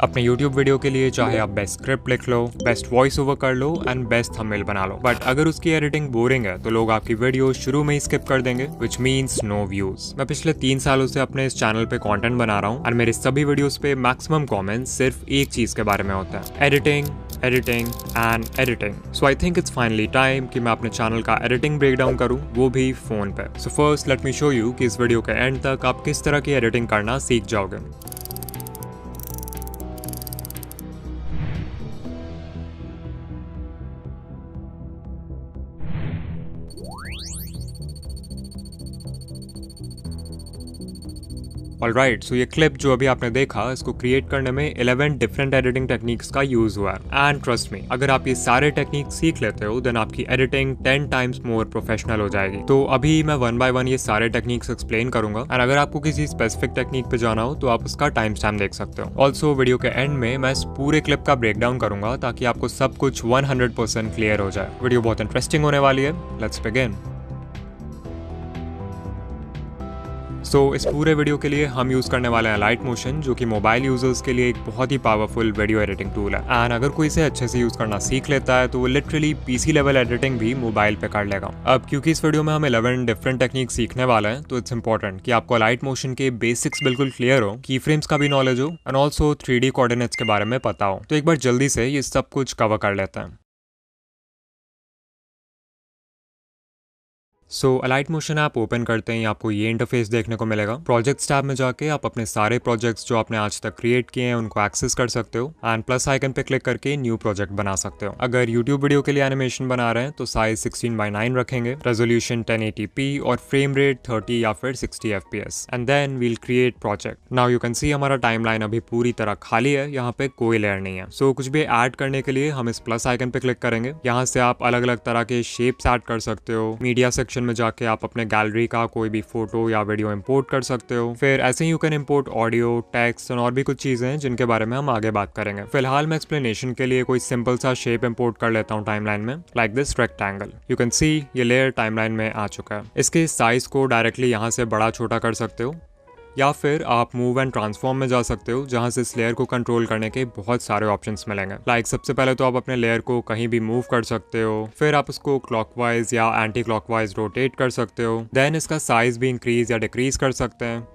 अपने YouTube video के लिए चाहे आप बेस्ट स्क्रिप्ट लिख लो, बेस्ट वॉइस ओवर कर लो एंड बेस्ट थंबनेल बना लो, बट अगर उसकी एडिटिंग बोरिंग है तो लोग आपकी वीडियो शुरू में ही स्किप कर देंगे, विच मीन्स नो व्यूज। मैं पिछले 3 सालों से अपने इस चैनल पे कंटेंट बना रहा हूँ और मेरे सभी वीडियोस पे मैक्सिमम कमेंट्स सिर्फ एक चीज के बारे में होता है, editing editing and editing. So I think it's finally time कि मैं अपने चैनल का एडिटिंग ब्रेकडाउन करूँ, वो भी फोन पे। So first let me show you कि इस वीडियो के एंड तक आप किस तरह की एडिटिंग करना सीख जाओगे। ऑलराइट, सो ये क्लिप जो अभी आपने देखा, इसको क्रिएट करने में 11 डिफरेंट एडिटिंग टेक्निक्स का यूज हुआ है। एंड ट्रस्ट मी, अगर आप ये सारे टेक्निक सीख लेते हो देन आपकी एडिटिंग 10 टाइम्स मोर प्रोफेशनल हो जाएगी। तो अभी मैं 1 बाय 1 ये सारे टेक्निक्स एक्सप्लेन करूंगा और अगर आपको किसी स्पेसिफिक टेक्निक पे जाना हो तो आप उसका टाइम स्टैम्प देख सकते हो। ऑल्सो वीडियो के एंड में मैं इस पूरे क्लिप का ब्रेकडाउन करूंगा ताकि आपको सब कुछ 100% क्लियर हो जाए। वीडियो बहुत इंटरेस्टिंग होने वाली है। Let's begin. इस पूरे वीडियो के लिए हम यूज करने वाले हैं लाइट मोशन, जो कि मोबाइल यूजर्स के लिए एक बहुत ही पावरफुल वीडियो एडिटिंग टूल है। एंड अगर कोई इसे अच्छे से यूज करना सीख लेता है तो वो लिटरली पीसी लेवल एडिटिंग भी मोबाइल पे कर लेगा। अब क्योंकि इस वीडियो में हम 11 डिफरेंट टेक्निक सीखने वाले हैं तो इट्स इंपॉर्टेंट कि आपको लाइट मोशन के बेसिक्स बिल्कुल क्लियर हो, की फ्रेम्स का भी नॉलेज हो एंड ऑल्सो 3D कोऑर्डिनेट्स के बारे में पता हो। तो एक बार जल्दी से ये सब कुछ कवर कर लेते हैं। लाइट मोशन ऐप ओपन करते ही आपको ये इंटरफेस देखने को मिलेगा। प्रोजेक्ट्स टैब में जाके आप अपने सारे प्रोजेक्ट्स जो आपने आज तक क्रिएट किए हैं उनको एक्सेस कर सकते हो एंड प्लस आइकन पे क्लिक करके न्यू प्रोजेक्ट बना सकते हो। अगर यूट्यूब वीडियो के लिए एनिमेशन बना रहे हैं तो साइज 16:9 रखेंगे, रेजोल्यूशन 1080p और फ्रेम रेट 30 या फिर 60 FPS and then we'll create project. Now you can see हमारा टाइमलाइन अभी पूरी तरह खाली है, यहाँ पे कोई लेयर नहीं है। कुछ भी ऐड करने के लिए हम इस प्लस आइकन पे क्लिक करेंगे। यहाँ से आप अलग अलग तरह के शेप्स ऐड कर सकते हो। मीडिया सेक्शन में जाके आप अपने गैलरी का कोई भी फोटो या वीडियो इंपोर्ट कर सकते हो। फिर ऐसे ही you can import audio, text और भी कुछ चीजें हैं जिनके बारे में हम आगे बात करेंगे। फिलहाल मैं एक्सप्लेनेशन के लिए कोई सिंपल सा शेप इंपोर्ट कर लेता हूँ टाइमलाइन में, like this rectangle. You can सी ये लेयर टाइमलाइन में आ चुका है। इसके साइज को डायरेक्टली यहाँ से बड़ा छोटा कर सकते हो या फिर आप मूव एंड ट्रांसफॉर्म में जा सकते हो, जहां से इस लेयर को कंट्रोल करने के बहुत सारे ऑप्शंस मिलेंगे। लाइक सबसे पहले तो आप अपने लेयर को कहीं भी मूव कर सकते हो, फिर आप उसको क्लॉकवाइज या एंटी क्लॉकवाइज रोटेट कर सकते हो, देन इसका साइज भी इंक्रीज या डिक्रीज कर सकते हैं।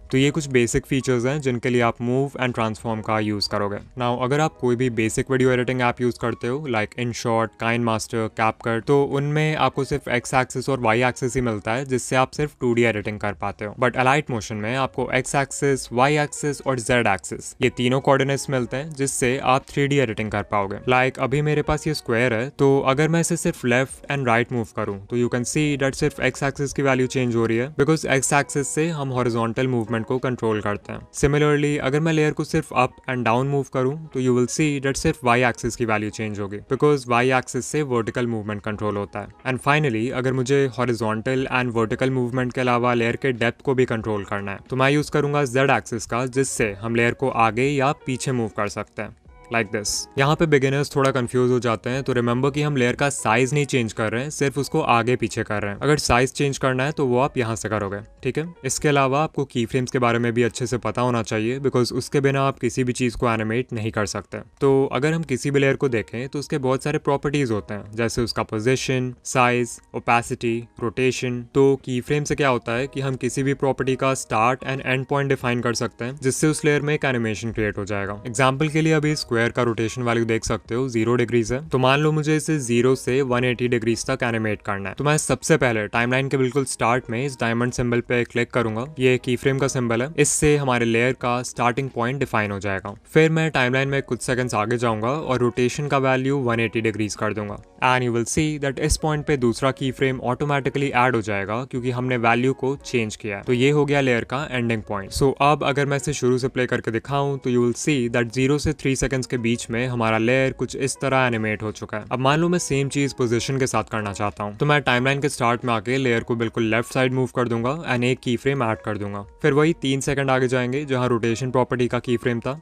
तो ये कुछ बेसिक फीचर्स हैं जिनके लिए आप मूव एंड ट्रांसफॉर्म का यूज करोगे। नाउ अगर आप कोई भी basic video editing app use करते हो लाइक InShot, KineMaster, CapCut, तो उनमें आपको सिर्फ X एक्सिस और Y एक्सिस ही मिलता है जिससे आप सिर्फ 2D एडिटिंग कर पाते हो। बट लाइट मोशन में आपको X एक्सिस, Y एक्सिस और Z एक्सिस ये तीनों कोऑर्डिनेट्स मिलते हैं जिससे आप 3D एडिटिंग कर पाओगे। लाइक अभी मेरे पास ये स्क्वायर है, तो अगर मैं इसे सिर्फ लेफ्ट एंड राइट मूव करूँ तो यू कैन सी दैट सिर्फ X एक्सिस की वैल्यू चेंज हो रही है, बिकॉज X एक्सिस से हम हॉरिजॉन्टल मूवमेंट को कंट्रोल करते हैं। सिमिलरली अगर मैं लेयर को सिर्फ अप एंड डाउन मूव करूं तो यू विल सी दैट सिर्फ Y एक्सिस की वैल्यू चेंज होगी, बिकॉज Y एक्सिस से वर्टिकल मूवमेंट कंट्रोल होता है। एंड फाइनली अगर मुझे हॉरिजॉन्टल एंड वर्टिकल मूवमेंट के अलावा लेयर के डेप्थ को भी कंट्रोल करना है तो मैं यूज करूंगा Z एक्सिस का, जिससे हम लेयर को आगे या पीछे मूव कर सकते हैं, लाइक दिस। यहाँ पे बिगिनर्स थोड़ा कंफ्यूज हो जाते हैं, तो रिमेंबर कि हम लेयर का साइज नहीं चेंज कर रहे हैं, सिर्फ उसको आगे पीछे कर रहे हैं। अगर साइज चेंज करना है तो वो आप यहाँ से करोगे, ठीक है। इसके अलावा आपको की फ्रेम्स के बारे में भी अच्छे से पता होना चाहिए, बिकॉज उसके बिना आप किसी भी चीज को एनिमेट नहीं कर सकते। तो अगर हम किसी भी लेयर को देखें तो उसके बहुत सारे प्रॉपर्टीज होते हैं, जैसे उसका पोजिशन, साइज, ओपेसिटी, रोटेशन। तो की फ्रेम से क्या होता है कि हम किसी भी प्रॉपर्टी का start and and point define कर सकते हैं, जिससे उस लेयर में एक एनिमेशन क्रिएट हो जाएगा। एग्जाम्पल के लिए अभी स्क्वायर का रोटेशन वैल्यू देख सकते हो 0 डिग्रीज है, तो मान लो मुझे इसे 0 से 180 डिग्रीज तक एनिमेट करना है। तो मैं सबसे पहले टाइमलाइन के बिल्कुल स्टार्ट में इस डायमंड सिंबल पे क्लिक करूंगा। ये की फ्रेम का सिंबल है, इससे हमारे लेयर का स्टार्टिंग पॉइंट डिफाइन हो जाएगा। फिर मैं टाइमलाइन में कुछ सेकंड्स आगे जाऊंगा और रोटेशन का वैल्यू 180 डिग्रीज कर दूंगा and you will see that इस पॉइंट पे दूसरा की फ्रेम ऑटोमेटिकली ऐड हो जाएगा क्योंकि हमने वैल्यू को चेंज किया है। तो ये हो गया लेयर का एंडिंग पॉइंट। अब अगर मैं इसे शुरू से प्ले करके दिखाऊं तो यू विल सी दैट 0 से 3 सेकंड्स के बीच में हमारा लेयर कुछ इस तरह एनिमेट हो चुका है। अब मान लो मैं सेम चीज पोजीशन के साथ करना चाहता हूँ, तो मैं टाइमलाइन के स्टार्ट में आके लेयर को बिल्कुल लेफ्ट साइड मूव कर दूंगा एंड एक की फ्रेम ऐड कर दूंगा। फिर वही 3 सेकंड आगे जाएंगे जहाँ रोटेशन प्रॉपर्टी का की फ्रेम था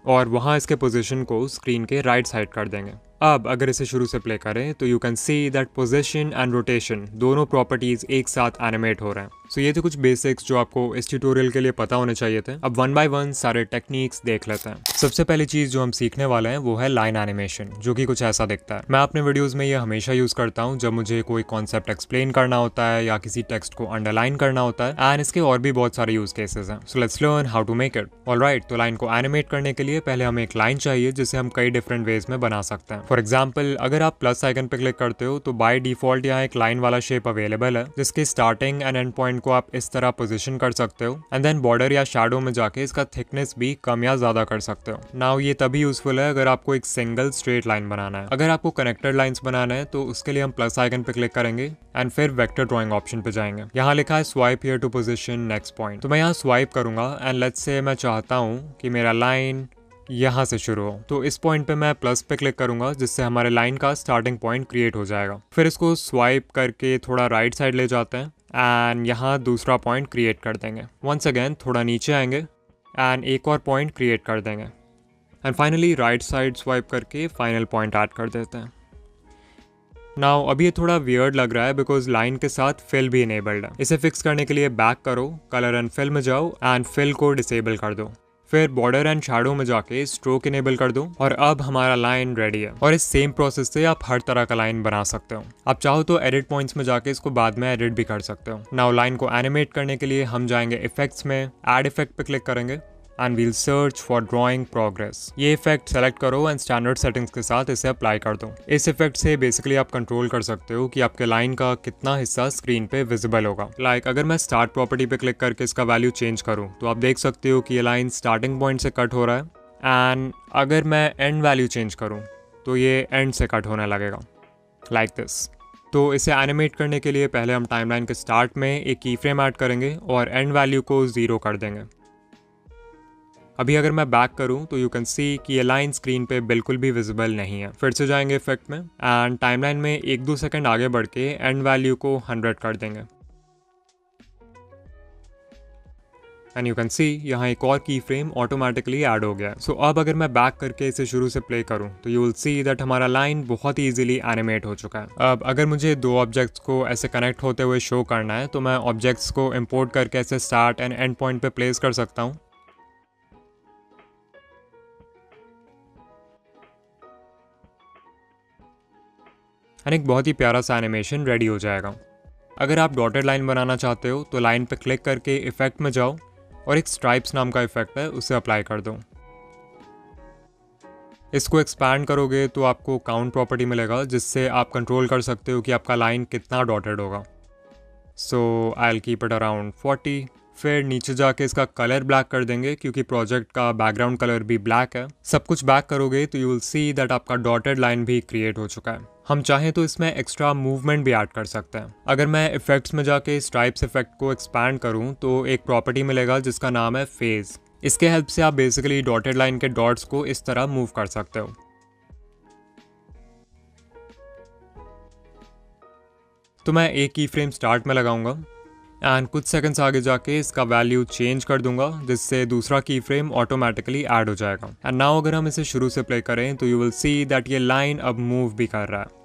और वहां इसके पोजीशन को स्क्रीन के राइट साइड कर देंगे। अब अगर इसे शुरू से प्ले करें तो you can see that position and rotation दोनों प्रॉपर्टीज एक साथ एनिमेट हो रहे हैं। सो ये थे कुछ बेसिक्स जो आपको इस ट्यूटोरियल के लिए पता होने चाहिए थे। अब वन बाय वन सारे टेक्निक्स देख लेते हैं। सबसे पहली चीज जो हम सीखने वाले हैं वो है लाइन एनिमेशन, जो कि कुछ ऐसा दिखता है। मैं अपने वीडियोस में ये हमेशा यूज करता हूँ जब मुझे कोई कॉन्सेप्ट एक्सप्लेन करना होता है या किसी टेक्स्ट को अंडरलाइन करना होता है, एंड इसके और भी बहुत सारे यूज केसेस हैं। So let's learn how to make it. Alright, तो लाइन को एनिमेट करने के लिए पहले हमें एक लाइन चाहिए जिसे हम कई डिफरेंट वेज में बना सकते हैं। फॉर एग्जाम्पल, अगर आप प्लस आइकन पे क्लिक करते हो तो बाय डिफॉल्ट यहाँ एक लाइन वाला शेप अवेलेबल है जिसके स्टार्टिंग एंड एंड पॉइंट को आप इस तरह पोजीशन कर सकते हो, एंड देन बॉर्डर या शैडो में जाके इसका थिकनेस भी कम या ज्यादा कर सकते हो। नाउ ये तभी यूजफुल है अगर आपको एक सिंगल स्ट्रेट लाइन बनाना है। अगर आपको कनेक्टेड लाइंस बनाना है तो उसके लिए हम प्लस आइकन पे क्लिक करेंगे एंड फिर वेक्टर ड्राइंग ऑप्शन पे जाएंगे। यहाँ लिखा है swipe here to position next point, तो मैं यहाँ स्वाइप करूंगा एंड लेट्स से मैं चाहता हूँ कि मेरा लाइन यहाँ से शुरू हो, तो इस पॉइंट पे मैं प्लस पे क्लिक करूंगा जिससे हमारे लाइन का स्टार्टिंग पॉइंट क्रिएट हो जाएगा। फिर इसको स्वाइप करके थोड़ा राइट साइड ले जाते हैं एंड यहाँ दूसरा पॉइंट क्रिएट कर देंगे। वंस अगेन थोड़ा नीचे आएंगे एंड एक और पॉइंट क्रिएट कर देंगे and finally right side swipe करके फाइनल पॉइंट ऐड कर देते हैं। नाउ अभी ये थोड़ा वियर्ड लग रहा है बिकॉज लाइन के साथ फिल भी इनेबल्ड है। इसे फिक्स करने के लिए बैक करो, कलर एंड फिल में जाओ एंड फिल को डिसेबल कर दो। फिर बॉर्डर एंड शैडो में जाके स्ट्रोक इनेबल कर दो और अब हमारा लाइन रेडी है। और इस सेम प्रोसेस से आप हर तरह का लाइन बना सकते हो। आप चाहो तो एडिट पॉइंट्स में जाके इसको बाद में एडिट भी कर सकते हो। नाउ लाइन को एनिमेट करने के लिए हम जाएंगे इफेक्ट्स में, एड इफेक्ट पे क्लिक करेंगे and we'll search for drawing progress. ये इफेक्ट सेलेक्ट करो एंड स्टैंडर्ड सेटिंग्स के साथ इसे अप्लाई कर दो। इस इफेक्ट से बेसिकली आप कंट्रोल कर सकते हो कि आपके लाइन का कितना हिस्सा स्क्रीन पे विजिबल होगा। लाइक अगर मैं स्टार्ट प्रॉपर्टी पे क्लिक करके इसका वैल्यू चेंज करूँ तो आप देख सकते हो कि ये लाइन स्टार्टिंग पॉइंट से कट हो रहा है, एंड अगर मैं एंड वैल्यू चेंज करूँ तो ये एंड से कट होने लगेगा लाइक दिस। तो इसे एनिमेट करने के लिए पहले हम टाइमलाइन के स्टार्ट में एक की फ्रेम ऐड करेंगे और एंड वैल्यू को 0 कर देंगे। अभी अगर मैं बैक करूं तो यू कैन सी कि ये लाइन स्क्रीन पे बिल्कुल भी विजिबल नहीं है। फिर से जाएंगे इफेक्ट में एंड टाइमलाइन में 1-2 सेकंड आगे बढ़ के एंड वैल्यू को 100 कर देंगे एंड यू कैन सी यहाँ एक और की फ्रेम ऑटोमेटिकली ऐड हो गया। सो अब अगर मैं बैक करके इसे शुरू से प्ले करूँ तो यू विल सी दैट हमारा लाइन बहुत ही इजीली एनिमेट हो चुका है। अब अगर मुझे दो ऑब्जेक्ट्स को ऐसे कनेक्ट होते हुए शो करना है तो मैं ऑब्जेक्ट्स को इम्पोर्ट करके ऐसे स्टार्ट एंड एंड पॉइंट पे प्लेस कर सकता हूँ। एंड एक बहुत ही प्यारा सा एनिमेशन रेडी हो जाएगा। अगर आप डॉटेड लाइन बनाना चाहते हो तो लाइन पे क्लिक करके इफेक्ट में जाओ और एक स्ट्राइप्स नाम का इफेक्ट है उसे अप्लाई कर दो। इसको एक्सपैंड करोगे तो आपको काउंट प्रॉपर्टी मिलेगा जिससे आप कंट्रोल कर सकते हो कि आपका लाइन कितना डॉटेड होगा। So I will keep it around 40। फिर नीचे जाके इसका कलर ब्लैक कर देंगे क्योंकि प्रोजेक्ट का बैकग्राउंड कलर भी ब्लैक है। सब कुछ बैक करोगे तो यू विल सी दैट आपका डॉटेड लाइन भी क्रिएट हो चुका है। हम चाहें तो इसमें एक्स्ट्रा मूवमेंट भी ऐड कर सकते हैं। अगर मैं इफेक्ट्स में जाके स्ट्राइप्स इफेक्ट को एक्सपैंड करूं तो एक प्रॉपर्टी मिलेगा जिसका नाम है फेज। इसके हेल्प से आप बेसिकली डॉटेड लाइन के डॉट्स को इस तरह मूव कर सकते हो। तो मैं एक की फ्रेम स्टार्ट में लगाऊंगा एंड कुछ सेकंड्स आगे जाके इसका वैल्यू चेंज कर दूंगा जिससे दूसरा की फ्रेम ऑटोमेटिकली ऐड हो जाएगा। एंड नाउ अगर हम इसे शुरू से प्ले करें तो यू विल सी दैट ये लाइन अब मूव भी कर रहा है।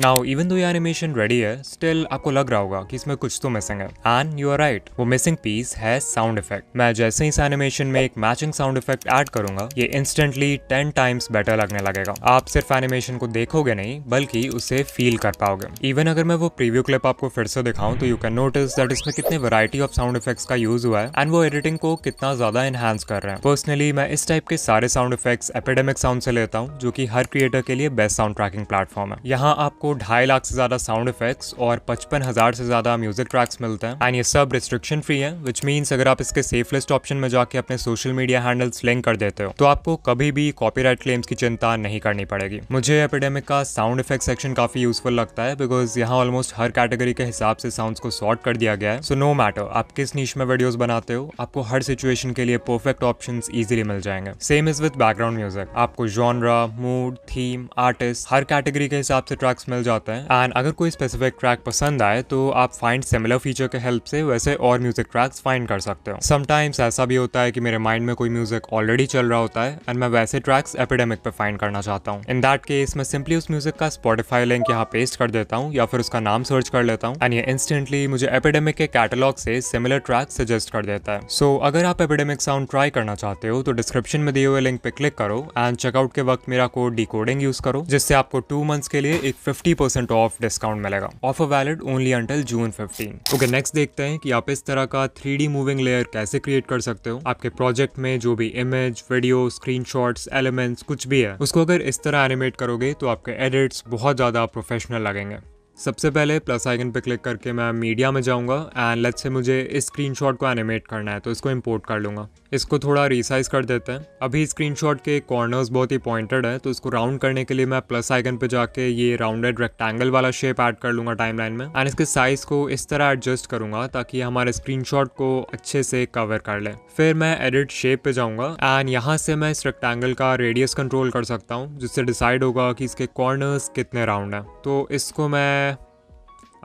नाउ इवन दो ये एनिमेशन रेडी है, स्टिल आपको लग रहा होगा कि इसमें कुछ तो मिसिंग है, एंड यू आर राइट, वो मिसिंग पीस है साउंड इफेक्ट। मैं जैसे ही इस एनिमेशन में एक मैचिंग साउंड इफेक्ट ऐड करूंगा ये इंस्टेंटली 10 टाइम्स बेटर लगने लगेगा। आप सिर्फ एनिमेशन को देखोगे नहीं बल्कि उसे फील कर पाओगे। इवन अगर मैं वो प्रीव्यू क्लिप आपको फिर से दिखाऊं तो यू कैन नोटिस दैट इसमें कितने वैरायटी ऑफ साउंड इफेक्ट्स का यूज हुआ है एंड वो एडिटिंग को कितना ज्यादा एनहांस कर रहे हैं। पर्सनली मैं इस टाइप के सारे साउंड इफेक्ट्स एपिडेमिक साउंड से लेता हूँ जो कि हर क्रिएटर के लिए बेस्ट साउंड ट्रैकिंग प्लेटफॉर्म है। यहाँ आपको 2.5 लाख से ज्यादा साउंड इफेक्ट्स और 55,000 से ज्यादा म्यूजिक ट्रैक्स मिलते हैं एंड ये सब रिस्ट्रिक्शन फ्री है, विच मीन्स अगर आप इसके सेफ लिस्ट ऑप्शन में जाके अपने सोशल मीडिया हैंडल्स लिंक कर देते हो तो आपको कभी भी कॉपीराइट क्लेम्स की चिंता नहीं करनी पड़ेगी। मुझे एपिडेमिक का साउंड इफेक्ट सेक्शन काफी यूजफुल लगता है बिकॉज यहाँ ऑलमोस्ट हर कैटेगरी के हिसाब से साउंड्स को सॉर्ट कर दिया गया है। सो नो मैटर आप किस नीश में वीडियोस बनाते हो, आपको हर सिचुएशन के लिए परफेक्ट ऑप्शंस इजीली मिल जाएंगे। Same is with background music, आपको जॉनरा, मूड, थीम, आर्टिस्ट, हर कैटेगरी के हिसाब से ट्रैक्स मिल मिल जाते हैं। एंड अगर कोई स्पेसिफिक ट्रैक पसंद आए तो आप फाइंड सिमिलर फीचर के हेल्प से वैसे और म्यूजिक ट्रैक्स फाइंड कर सकते हो। समटाइम्स ऐसा भी होता है कि मेरे माइंड में कोई म्यूजिक ऑलरेडी चल रहा होता है एंड मैं वैसे ट्रैक्स एपिडेमिक पे फाइंड करना चाहता हूँ। इन दैट केस मैं सिंपली उस म्यूजिक का स्पॉटिफाई लिंक यहाँ पेस्ट कर देता हूँ या फिर उसका नाम सर्च कर लेता हूँ एंड ये इंस्टेंटली मुझे एपिडेमिक के कैटलॉग से सिमिलर ट्रैक सजेस्ट कर देता है। सो अगर आप एपिडेमिक साउंड ट्राई करना चाहते हो तो डिस्क्रिप्शन में दिए हुए लिंक पे क्लिक करो एंड चेकआउट के वक्त मेरा कोड डिकोडिंग यूज करो, जिससे आपको 2 मंथ्स के लिए एक 50% ऑफ डिस्काउंट मिलेगा। Offer valid only until June 15। Okay, next देखते हैं कि आप इस तरह का 3D मूविंग लेयर कैसे क्रिएट कर सकते हो। आपके प्रोजेक्ट में जो भी इमेज, वीडियो, स्क्रीनशॉट्स, एलिमेंट्स कुछ भी है, उसको अगर इस तरह एनिमेट करोगे तो आपके एडिट्स बहुत ज्यादा प्रोफेशनल लगेंगे। सबसे पहले प्लस आइकन पे क्लिक करके मैं मीडिया में जाऊंगा एंड लेट्स से मुझे इस स्क्रीनशॉट को एनिमेट करना है तो इसको इंपोर्ट कर लूंगा। इसको थोड़ा रिसाइज कर देते हैं। अभी स्क्रीनशॉट के कॉर्नर्स बहुत ही पॉइंटेड है तो इसको राउंड करने के लिए मैं प्लस आइकन पे जाके ये राउंडेड रेक्टेंगल वाला शेप ऐड कर लूंगा टाइमलाइन में एंड इसके साइज को इस तरह एडजस्ट करूंगा ताकि हमारे स्क्रीनशॉट को अच्छे से कवर कर ले। फिर मैं एडिट शेप पे जाऊंगा एंड यहाँ से मैं इस रेक्टेंगल का रेडियस कंट्रोल कर सकता हूँ, जिससे डिसाइड होगा कि इसके कॉर्नर्स कितने राउंड है। तो इसको मैं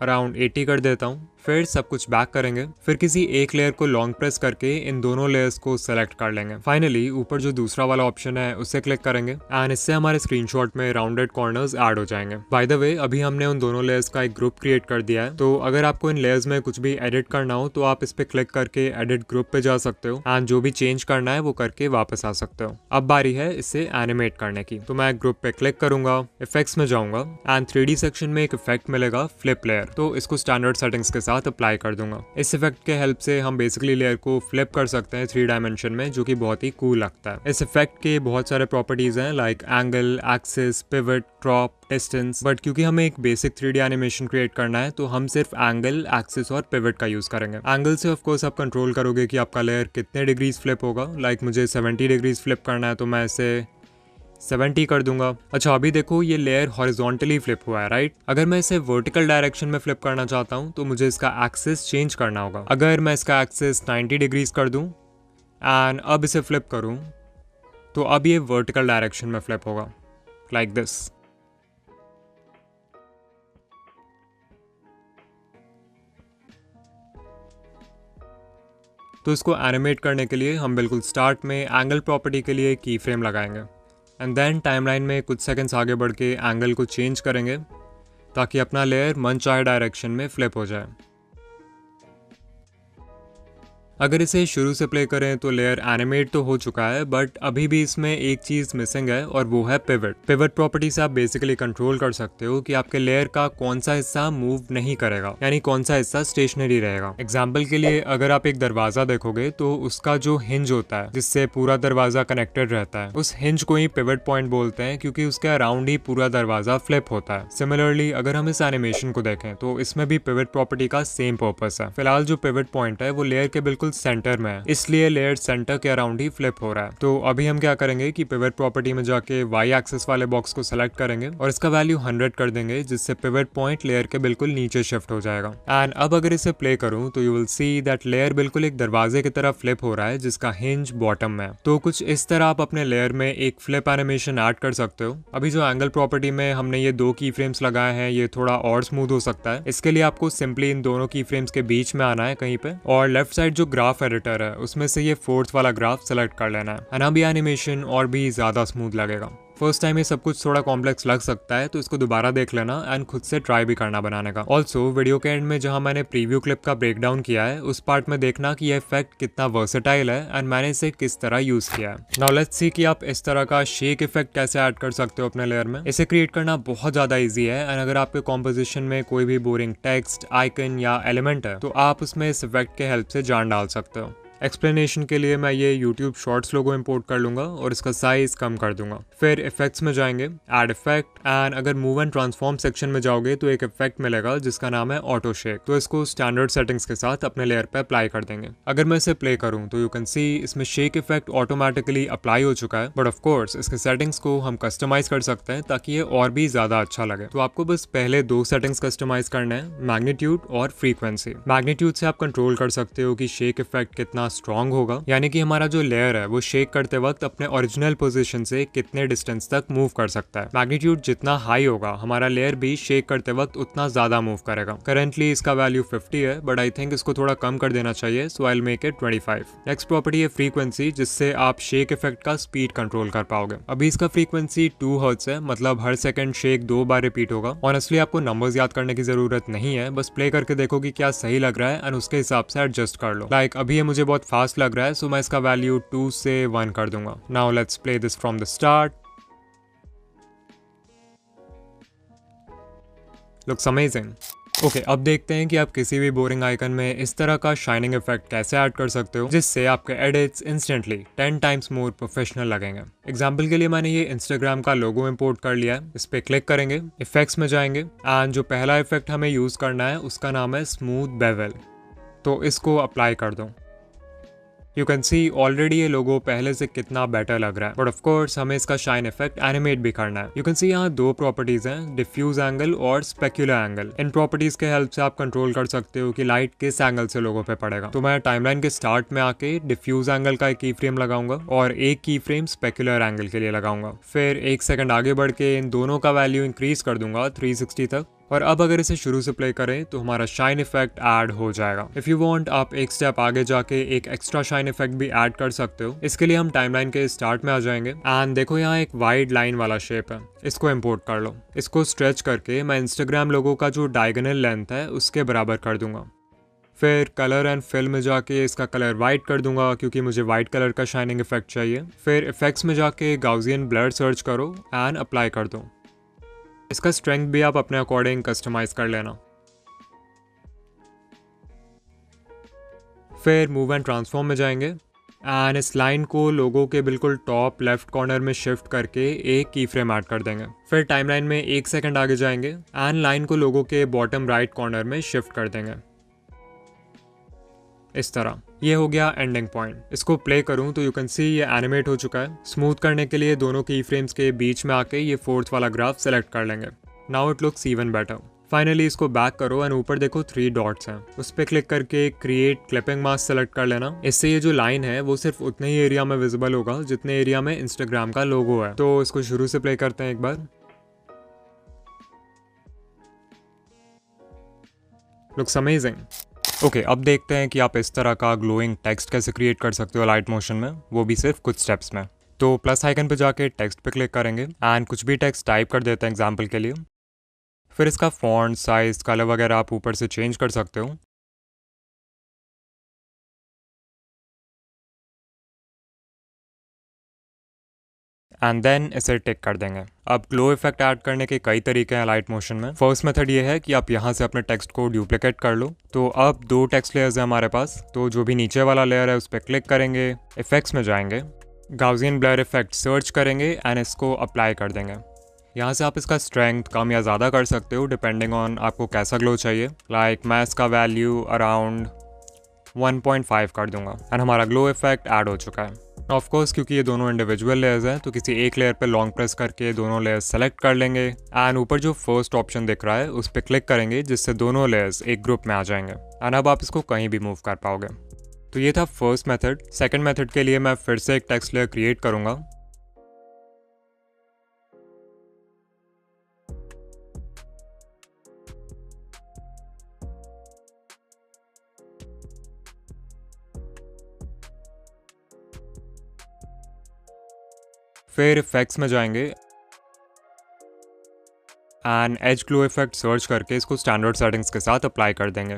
अराउंड 80 कर देता हूँ। फिर सब कुछ बैक करेंगे। फिर किसी एक लेयर को लॉन्ग प्रेस करके इन दोनों लेयर्स को सेलेक्ट कर लेंगे। फाइनली ऊपर जो दूसरा वाला ऑप्शन है उससे क्लिक करेंगे एंड इससे हमारे स्क्रीनशॉट में राउंडेड कॉर्नर्स ऐड हो जाएंगे। बाय द वे, अभी हमने उन दोनों लेयर्स का एक ग्रुप क्रिएट कर दिया है, तो अगर आपको इन लेयर्स में कुछ भी एडिट करना हो तो आप इस पे क्लिक करके एडिट ग्रुप पे जा सकते हो एंड जो भी चेंज करना है वो करके वापस आ सकते हो। अब बारी है इसे एनिमेट करने की, तो मैं ग्रुप पे क्लिक करूंगा, इफेक्ट्स में जाऊंगा एंड 3D सेक्शन में एक इफेक्ट मिलेगा फ्लिप लेयर, तो इसको स्टैंडर्ड सेटिंग्स के साथ अप्लाई कर दूंगा। इस इफेक्ट के हेल्प से हम बेसिकली लेयर को फ्लिप कर सकते हैं 3 डायमेंशन में, जो कि बहुत ही कूल लगता है। इस इफेक्ट के बहुत सारे प्रॉपर्टीज हैं like angle, axis, pivot, crop, distance, but क्योंकि हमें एक बेसिक 3D एनिमेशन क्रिएट करना है तो हम सिर्फ एंगल, एक्सिस और पिवट का यूज करेंगे। एंगल से ऑफ कोर्स आप कंट्रोल करोगे कि आपका लेयर कितने डिग्रीज फ्लिप होगा। लाइक मुझे 70 डिग्रीज फ्लिप करना है तो मैं इसे 70 कर दूंगा। अच्छा, अभी देखो ये लेयर हॉरिजॉन्टली फ्लिप हुआ है, राइट। अगर मैं इसे वर्टिकल डायरेक्शन में फ्लिप करना चाहता हूं तो मुझे इसका एक्सिस चेंज करना होगा। अगर मैं इसका एक्सिस 90 डिग्रीज कर दूं एंड अब इसे फ्लिप करूं तो अब ये वर्टिकल डायरेक्शन में फ्लिप होगा लाइक दिस। तो इसको एनिमेट करने के लिए हम बिल्कुल स्टार्ट में एंगल प्रॉपर्टी के लिए की फ्रेम लगाएंगे एंड देन टाइमलाइन में कुछ सेकंड्स आगे बढ़ के एंगल को चेंज करेंगे ताकि अपना लेयर मनचाहे डायरेक्शन में फ्लिप हो जाए। अगर इसे शुरू से प्ले करें तो लेयर एनिमेट तो हो चुका है, बट अभी भी इसमें एक चीज मिसिंग है और वो है पिवट। पिवट प्रॉपर्टी से आप बेसिकली कंट्रोल कर सकते हो कि आपके लेयर का कौन सा हिस्सा मूव नहीं करेगा, यानी कौन सा हिस्सा स्टेशनरी रहेगा। एग्जाम्पल के लिए अगर आप एक दरवाजा देखोगे तो उसका जो हिंज होता है जिससे पूरा दरवाजा कनेक्टेड रहता है, उस हिंज को ही पिवट पॉइंट बोलते हैं क्योंकि उसके अराउंड ही पूरा दरवाजा फ्लिप होता है। सिमिलरली अगर हम इस एनिमेशन को देखें तो इसमें भी पिवट प्रॉपर्टी का सेम पर्पस है। फिलहाल जो पिवट पॉइंट है वो लेयर के बिल्कुल सेंटर में है, इसलिए लेयर सेंटर के अराउंड ही फ्लिप हो रहा है। तो अभी हम क्या करेंगे कि पिवट प्रॉपर्टी में जाके वाई एक्सिस वाले बॉक्स को सेलेक्ट करेंगे और इसका वैल्यू 100 कर देंगे, जिससे पिवट पॉइंट लेयर के बिल्कुल नीचे शिफ्ट हो जाएगा। एंड अब अगर इसे प्ले करूं तो you will see that layer बिल्कुल एक दरवाजे की तरह फ्लिप हो रहा है जिसका हिंज बॉटम में। तो कुछ इस तरह आप अपने लेयर में एक फ्लिप एनिमेशन ऐड कर सकते हो। अभी जो एंगल प्रॉपर्टी में हमने ये 2 की फ्रेम्स लगाए हैं ये थोड़ा और स्मूथ हो सकता है। इसके लिए आपको सिंपली इन दोनों की फ्रेम्स के बीच में आना है कहीं पे और लेफ्ट साइड जो ग्राफ एडिटर है उसमें से ये 4th वाला ग्राफ सेलेक्ट कर लेना है। अब ये एनिमेशन और भी ज्यादा स्मूथ लगेगा। फर्स्ट टाइम ये सब कुछ थोड़ा कॉम्प्लेक्स लग सकता है तो इसको दोबारा देख लेना एंड खुद से ट्राई भी करना बनाने का। ऑल्सो वीडियो के एंड में जहां मैंने प्रीव्यू क्लिप का ब्रेकडाउन किया है उस पार्ट में देखना कि ये इफेक्ट कितना वर्सेटाइल है एंड मैंने इसे किस तरह यूज किया है। नाउ लेट्स सी कि आप इस तरह का शेक इफेक्ट कैसे ऐड कर सकते हो अपने लेयर में। इसे क्रिएट करना बहुत ज्यादा ईजी है एंड अगर आपके कॉम्पोजिशन में कोई भी बोरिंग टेक्स्ट, आइकन या एलिमेंट है तो आप उसमें इस इफेक्ट के हेल्प से जान डाल सकते हो। एक्सप्लेनेशन के लिए मैं ये YouTube शॉर्ट्स लोगो इंपोर्ट कर लूंगा और इसका साइज कम कर दूंगा। फिर इफेक्ट्स में जाएंगे, ऐड इफेक्ट एंड अगर मूव एंड ट्रांसफॉर्म सेक्शन में जाओगे तो एक इफेक्ट मिलेगा जिसका नाम है ऑटो शेक। तो इसको स्टैंडर्ड सेटिंग्स के साथ अपने लेयर पे अप्लाई कर देंगे। अगर मैं इसे प्ले करूं तो यू कैन सी इसमें शेक इफेक्ट ऑटोमेटिकली अप्लाई हो चुका है, बट ऑफ कोर्स इसके सेटिंग्स को हम कस्टमाइज कर सकते हैं ताकि ये और भी ज्यादा अच्छा लगे। तो आपको बस पहले 2 सेटिंग्स कस्टमाइज करना है, मैग्नीट्यूड और फ्रीक्वेंसी। मैग्नीट्यूड से आप कंट्रोल कर सकते हो कि शेक इफेक्ट कितना स्ट्रांग होगा, यानी कि हमारा जो लेयर है वो शेक करते वक्त अपने ओरिजिनल पोजीशन से कितने डिस्टेंस तक मूव कर सकता है। मैग्नीट्यूड जितना हाई होगा हमारा लेयर भी शेक करते वक्त उतना ज्यादा मूव करेगा। करेंटली इसका वैल्यू 50 है, बट आई थिंक इसको थोड़ा कम कर देना चाहिए, so I will make it 25। Next property है फ्रीक्वेंसी, जिससे आप शेक इफेक्ट का स्पीड कंट्रोल कर पाओगे। अभी इसका फ्रीक्वेंसी 2 हर्ट्ज है, मतलब हर सेकंड शेक 2 बार रिपीट होगा। ऑनेस्टली आपको नंबर्स याद करने की जरूरत नहीं है, बस प्ले करके देखो कि क्या सही लग रहा है एंड उसके हिसाब से एडजस्ट कर लो। लाइक अभी ये मुझे बहुत फास्ट लग रहा है, सो मैं इसका वैल्यू 2 से 1 कर दूंगा। Now let's play this from the start. Looks amazing. Okay, अब देखते हैं कि आप किसी भी बोरिंग आइकन में इस तरह का शाइनिंग इफेक्ट कैसे ऐड कर सकते हो, जिससे आपके edits instantly 10 times more professional लगेंगे। एग्जाम्पल के लिए मैंने ये इंस्टाग्राम का लोगो इंपोर्ट कर लिया है। इस पे क्लिक करेंगे, इफेक्ट्स में जाएंगे एंड जो पहला इफेक्ट हमें यूज करना है उसका नाम है स्मूथ बेवल। तो इसको अप्लाई कर दो। यू कैन सी ऑलरेडी ये लोगो पहले से कितना बेटर लग रहा है, बट ऑफ कोर्स हमें इसका शाइन इफेक्ट एनिमेट भी करना है। यू कैन सी यहाँ 2 प्रॉपर्टीज हैं, डिफ्यूज एंगल और स्पेक्युलर एंगल। इन प्रॉपर्टीज के हेल्प से आप कंट्रोल कर सकते हो कि लाइट किस एंगल से लोगो पे पड़ेगा। तो मैं टाइमलाइन के स्टार्ट में आके डिफ्यूज एंगल का एक की फ्रेम लगाऊंगा और एक की फ्रेम स्पेक्युलर एंगल के लिए लगाऊंगा। फिर 1 सेकंड आगे बढ़ के इन दोनों का वैल्यू इंक्रीज कर दूंगा 360 तक। और अब अगर इसे शुरू से प्ले करें तो हमारा शाइन इफेक्ट ऐड हो जाएगा। इफ यू वांट आप एक स्टेप आगे जाके एक एक्स्ट्रा शाइन इफेक्ट भी ऐड कर सकते हो। इसके लिए हम टाइमलाइन के स्टार्ट में आ जाएंगे एंड देखो यहाँ एक वाइड लाइन वाला शेप है, इसको इंपोर्ट कर लो। इसको स्ट्रेच करके मैं इंस्टाग्राम लोगो का जो डायगोनल लेंथ है उसके बराबर कर दूंगा। फिर कलर एंड फिल में जाके इसका कलर वाइट कर दूंगा, क्योंकि मुझे वाइट कलर का शाइनिंग इफेक्ट चाहिए। फिर इफेक्ट्स में जाके गाउसियन ब्लर सर्च करो एंड अप्लाई कर दो। इसका स्ट्रेंथ भी आप अपने अकॉर्डिंग कस्टमाइज कर लेना। फिर मूव एंड ट्रांसफॉर्म में जाएंगे एंड इस लाइन को लोगो के बिल्कुल टॉप लेफ्ट कॉर्नर में शिफ्ट करके एक की फ्रेम ऐड कर देंगे। फिर टाइमलाइन में 1 सेकंड आगे जाएंगे एंड लाइन को लोगो के बॉटम राइट कॉर्नर में शिफ्ट कर देंगे इस तरह। ये हो गया एंडिंग पॉइंट। इसको प्ले करूं तो यू कैन सी ये एनिमेट हो चुका है। स्मूथ करने के लिए दोनों की फ्रेम्स के बीच में आके ये 4th वाला ग्राफ सेलेक्ट कर लेंगे। Now it looks even better. Finally इसको बैक करो एंड ऊपर देखो 3 डॉट्स हैं, उस पर क्लिक करके क्रिएट क्लिपिंग मास्क सेलेक्ट कर लेना। इससे ये जो लाइन है वो सिर्फ उतने ही एरिया में विजिबल होगा जितने एरिया में इंस्टाग्राम का लोगो है। तो इसको शुरू से प्ले करते हैं एक बार। Looks amazing. ओके, अब देखते हैं कि आप इस तरह का ग्लोइंग टेक्स्ट कैसे क्रिएट कर सकते हो लाइट मोशन में, वो भी सिर्फ कुछ स्टेप्स में। तो प्लस आइकन पे जाके टेक्स्ट पे क्लिक करेंगे एंड कुछ भी टेक्स्ट टाइप कर देते हैं एग्जाम्पल के लिए। फिर इसका फॉन्ट, साइज, कलर वगैरह आप ऊपर से चेंज कर सकते हो। एंड देन इसे टिक कर देंगे। अब ग्लो इफेक्ट ऐड करने के कई तरीके हैं लाइट मोशन में। फर्स्ट मेथड ये है कि आप यहाँ से अपने टेक्स्ट को डुप्लीकेट कर लो। तो अब 2 टेक्स्ट लेयर्स हैं हमारे पास, तो जो भी नीचे वाला लेयर है उस पर क्लिक करेंगे, इफेक्ट्स में जाएंगे, गाउसियन ब्लर इफेक्ट सर्च करेंगे एंड इसको अप्लाई कर देंगे। यहाँ से आप इसका स्ट्रेंथ कम या ज़्यादा कर सकते हो डिपेंडिंग ऑन आपको कैसा ग्लो चाहिए। लाइक मैं इसका वैल्यू अराउंड 1.5 कर दूंगा एंड हमारा ग्लो इफेक्ट ऐड हो चुका है। ऑफ कोर्स क्योंकि ये दोनों इंडिविजुअल लेयर्स हैं तो किसी एक लेयर पे लॉन्ग प्रेस करके दोनों लेयर्स सेलेक्ट कर लेंगे एंड ऊपर जो फर्स्ट ऑप्शन दिख रहा है उस पर क्लिक करेंगे, जिससे दोनों लेयर्स एक ग्रुप में आ जाएंगे एंड अब आप इसको कहीं भी मूव कर पाओगे। तो ये था फर्स्ट मेथड। सेकंड मेथड के लिए मैं फिर से एक टेक्स्ट लेयर क्रिएट करूंगा। फिर इफेक्ट्स में जाएंगे and edge glow effect search करके इसको स्टैंडर्ड सेटिंग्स के साथ अप्लाई कर देंगे।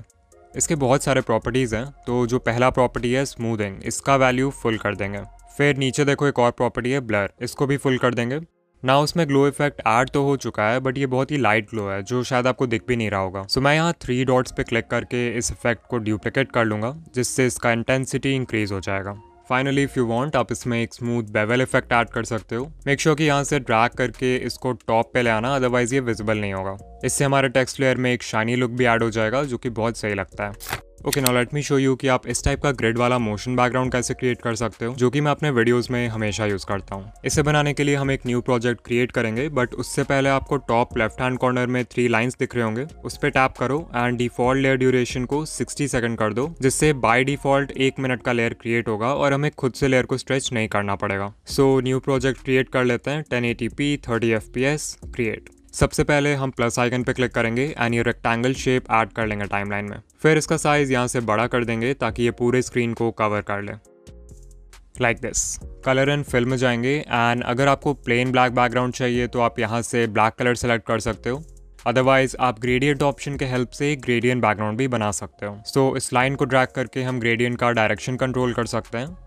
इसके बहुत सारे प्रॉपर्टीज़ हैं, तो जो पहला प्रॉपर्टी है स्मूथिंग, इसका वैल्यू फुल कर देंगे। फिर नीचे देखो एक और प्रॉपर्टी है ब्लर, इसको भी फुल कर देंगे। ना उसमें ग्लो इफेक्ट ऐड तो हो चुका है, बट ये बहुत ही लाइट ग्लो है जो शायद आपको दिख भी नहीं रहा होगा। सो मैं यहाँ 3 डॉट्स पे क्लिक करके इस इफेक्ट को डुप्लीकेट कर लूँगा, जिससे इसका इंटेंसिटी इंक्रीज हो जाएगा। फाइनली इफ यू वांट आप इसमें एक स्मूथ बेवल इफेक्ट ऐड कर सकते हो। मेक श्योर कि यहाँ से ड्रैग करके इसको टॉप पे ले आना, अदरवाइज ये विजिबल नहीं होगा। इससे हमारे टेक्स्ट लेयर में एक शाइनी लुक भी ऐड हो जाएगा जो कि बहुत सही लगता है। Okay, now let me show you कि आप इस टाइप का ग्रिड वाला मोशन बैकग्राउंड कैसे क्रिएट कर सकते हो, जो कि मैं अपने वीडियोस में हमेशा यूज़ करता हूँ। इसे बनाने के लिए हम एक न्यू प्रोजेक्ट क्रिएट करेंगे, बट उससे पहले आपको टॉप लेफ्ट हैंड कॉर्नर में 3 लाइंस दिख रहे होंगे, उस पर टैप करो एंड डिफॉल्ट लेयर ड्यूरेशन को 60 सेकंड कर दो, जिससे बाय डिफॉल्ट 1 मिनट का लेयर क्रिएट होगा और हमें खुद से लेयर को स्ट्रेच नहीं करना पड़ेगा। सो न्यू प्रोजेक्ट क्रिएट कर लेते हैं। 1080p 30 fps create. सबसे पहले हम प्लस आइकन पे क्लिक करेंगे एंड ये रेक्टेंगल शेप ऐड कर लेंगे टाइमलाइन में। फिर इसका साइज यहाँ से बड़ा कर देंगे ताकि ये पूरे स्क्रीन को कवर कर ले, like this. Colour and fill में जाएंगे एंड अगर आपको प्लेन ब्लैक बैकग्राउंड चाहिए तो आप यहाँ से ब्लैक कलर सेलेक्ट कर सकते हो, अदरवाइज आप ग्रेडियंट ऑप्शन के हेल्प से ग्रेडियंट बैकग्राउंड भी बना सकते हो। सो इस लाइन को ड्रैग करके हम ग्रेडियंट का डायरेक्शन कंट्रोल कर सकते हैं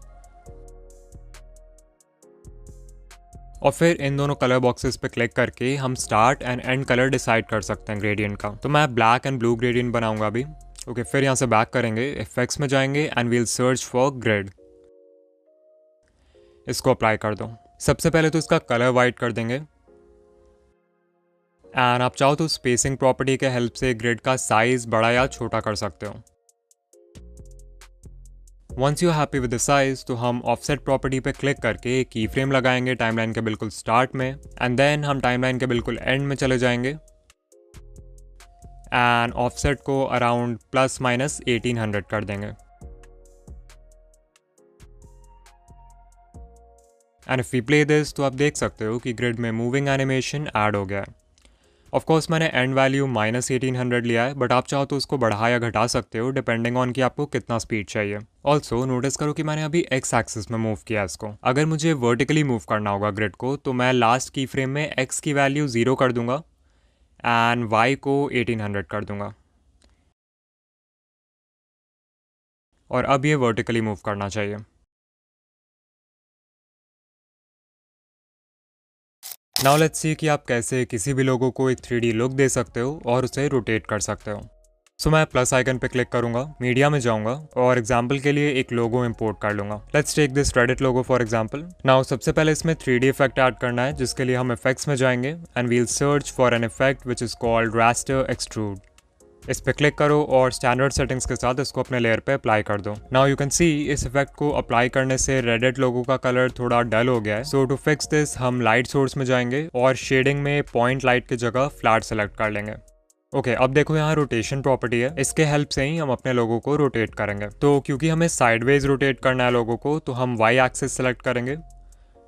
और फिर इन दोनों कलर बॉक्सेस पे क्लिक करके हम start and and colour decide कर सकते हैं ग्रेडियंट का। तो मैं ब्लैक एंड ब्लू ग्रेडियंट बनाऊंगा अभी। ओके, फिर यहाँ से बैक करेंगे, इफेक्ट्स में जाएंगे and we'll search for grid. इसको अप्लाई कर दो। सबसे पहले तो इसका कलर वाइट कर देंगे एंड आप चाहो तो स्पेसिंग प्रॉपर्टी के हेल्प से ग्रिड का साइज बड़ा या छोटा कर सकते हो। Once you happy with the size तो हम ऑफसेट प्रॉपर्टी पे क्लिक करके एक की फ्रेम लगाएंगे टाइमलाइन के बिल्कुल स्टार्ट में एंड देन हम टाइमलाइन के बिल्कुल एंड में चले जाएंगे एंड ऑफसेट को अराउंड ±1800 कर देंगे। And if we play this तो आप देख सकते हो कि ग्रिड में मूविंग एनिमेशन ऐड हो गया है। ऑफ कोर्स मैंने एंड वैल्यू -1800 लिया है, बट आप चाहो तो उसको बढ़ा या घटा सकते हो डिपेंडिंग ऑन कि आपको कितना स्पीड चाहिए। ऑल्सो नोटिस करो कि मैंने अभी एक्स एक्सिस में मूव किया इसको। अगर मुझे वर्टिकली मूव करना होगा ग्रिड को तो मैं लास्ट की फ्रेम में एक्स की वैल्यू 0 कर दूंगा एंड वाई को 1800 कर दूंगा और अब ये वर्टिकली मूव करना चाहिए। नाउ लेट्स सी कि आप कैसे किसी भी लोगो को एक 3D लुक दे सकते हो और उसे रोटेट कर सकते हो। सो मैं प्लस आइकन पे क्लिक करूंगा, मीडिया में जाऊंगा और एग्जांपल के लिए एक लोगो इंपोर्ट कर लूंगा। Let's take this Reddit logo for example. Now सबसे पहले इसमें 3D इफेक्ट ऐड करना है, जिसके लिए हम इफेक्ट्स में जाएंगे and we'll search for an effect which is called raster extrude. इस पे क्लिक करो और स्टैंडर्ड सेटिंग्स के साथ इसको अपने लेयर पे अप्लाई कर दो। नाउ यू कैन सी इस इफेक्ट को अप्लाई करने से रेडिट लोगो का कलर थोड़ा डल हो गया है। सो टू फिक्स दिस हम लाइट सोर्स में जाएंगे और शेडिंग में पॉइंट लाइट की जगह फ्लैट सेलेक्ट कर लेंगे। ओके, अब देखो यहाँ रोटेशन प्रॉपर्टी है, इसके हेल्प से ही हम अपने लोगो को रोटेट करेंगे। तो क्योंकि हमें साइडवेज रोटेट करना है लोगो को, तो हम वाई एक्सिस सेलेक्ट करेंगे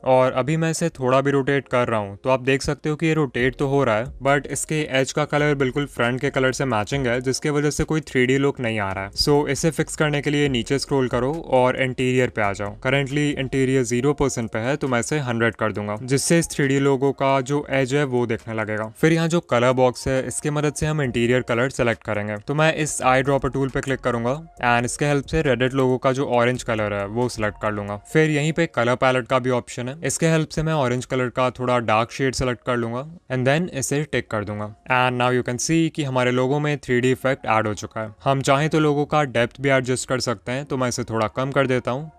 और अभी मैं इसे थोड़ा भी रोटेट कर रहा हूँ तो आप देख सकते हो कि ये रोटेट तो हो रहा है, बट इसके एज का कलर बिल्कुल फ्रंट के कलर से मैचिंग है, जिसके वजह से कोई 3D लुक नहीं आ रहा है। सो इसे फिक्स करने के लिए नीचे स्क्रॉल करो और इंटीरियर पे आ जाओ। करेंटली इंटीरियर 0% पे है तो मैं इसे 100 कर दूंगा, जिससे इस 3D लोगो का जो एज है वो देखने लगेगा। फिर यहाँ जो कलर बॉक्स है इसके मदद से हम इंटीरियर कलर सेलेक्ट करेंगे। तो मैं इस आई ड्रॉपर टूल पे क्लिक करूंगा एंड इसके हेल्प से रेडिट लोगो का जो ऑरेंज कलर है वो सिलेक्ट कर लूंगा। फिर यहीं पे कलर पैलेट का भी ऑप्शन है, इसके हेल्प से मैं ऑरेंज कलर का थोड़ा डार्क शेड सेलेक्ट कर लूंगा एंड देन इसे टिक कर दूंगा। एंड नाउ यू कैन सी कि हमारे लोगो में 3D इफेक्ट ऐड हो चुका है। हम चाहें तो लोगो का डेप्थ भी एडजस्ट कर सकते हैं, तो मैं इसे थोड़ा कम कर देता हूँ।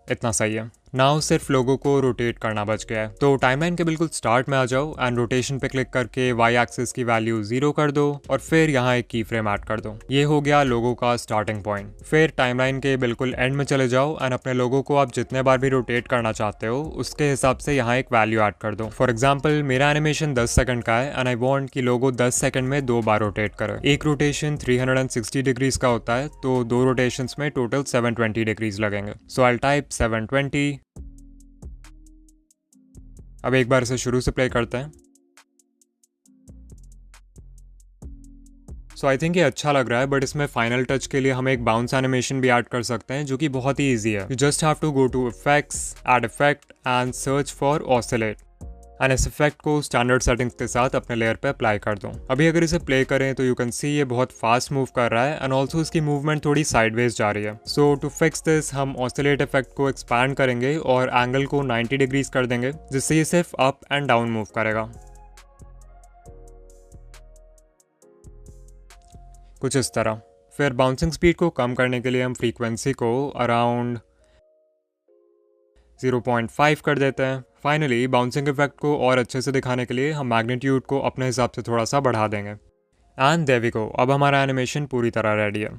इतना सही है। नाउ सिर्फ लोगो को रोटेट करना बच गया है। तो टाइमलाइन के बिल्कुल स्टार्ट में आ जाओ एंड रोटेशन पे क्लिक करके वाई एक्सिस की वैल्यू 0 कर दो और फिर यहाँ एक की फ्रेम ऐड कर दो। ये हो गया लोगो का स्टार्टिंग पॉइंट। फिर टाइमलाइन के बिल्कुल एंड में चले जाओ एंड अपने लोगो को आप जितने बार भी रोटेट करना चाहते हो उसके हिसाब से यहाँ एक वैल्यू ऐड कर दो। फॉर एग्जाम्पल मेरा एनिमेशन 10 सेकंड का है एंड आई वॉन्ट कि लोगो 10 सेकंड में 2 बार रोटेट करे। एक रोटेशन 360 डिग्रीज का होता है, तो 2 रोटेशन में टोटल 720 डिग्रीज लगेंगे। सो आई टाइप 720। अब एक बार इसे शुरू से प्ले करते हैं। सो आई थिंक ये अच्छा लग रहा है, बट इसमें फाइनल टच के लिए हम एक बाउंस एनिमेशन भी ऐड कर सकते हैं, जो कि बहुत ही ईजी है। You just have to go to effects, add effect and search for oscillate and इस इफेक्ट को स्टैंडर्ड सेटिंग्स के साथ अपने लेयर पे अप्लाई कर दो। अभी अगर इसे प्ले करें तो यू कैन सी ये बहुत फास्ट मूव कर रहा है एंड ऑल्सो इसकी मूवमेंट थोड़ी साइडवेज जा रही है। सो टू फिक्स दिस हम ऑसिलेट इफेक्ट को एक्सपैंड करेंगे और एंगल को 90 डिग्रीज कर देंगे, जिससे ये सिर्फ अप एंड डाउन मूव करेगा, कुछ इस तरह। फिर बाउंसिंग स्पीड को कम करने के लिए हम फ्रीक्वेंसी को अराउंड 0.5 कर देते हैं। फाइनली बाउंसिंग इफेक्ट को और अच्छे से दिखाने के लिए हम मैग्नीट्यूड को अपने हिसाब से थोड़ा सा बढ़ा देंगे। एंड देयर वी गो, अब हमारा एनिमेशन पूरी तरह रेडी है।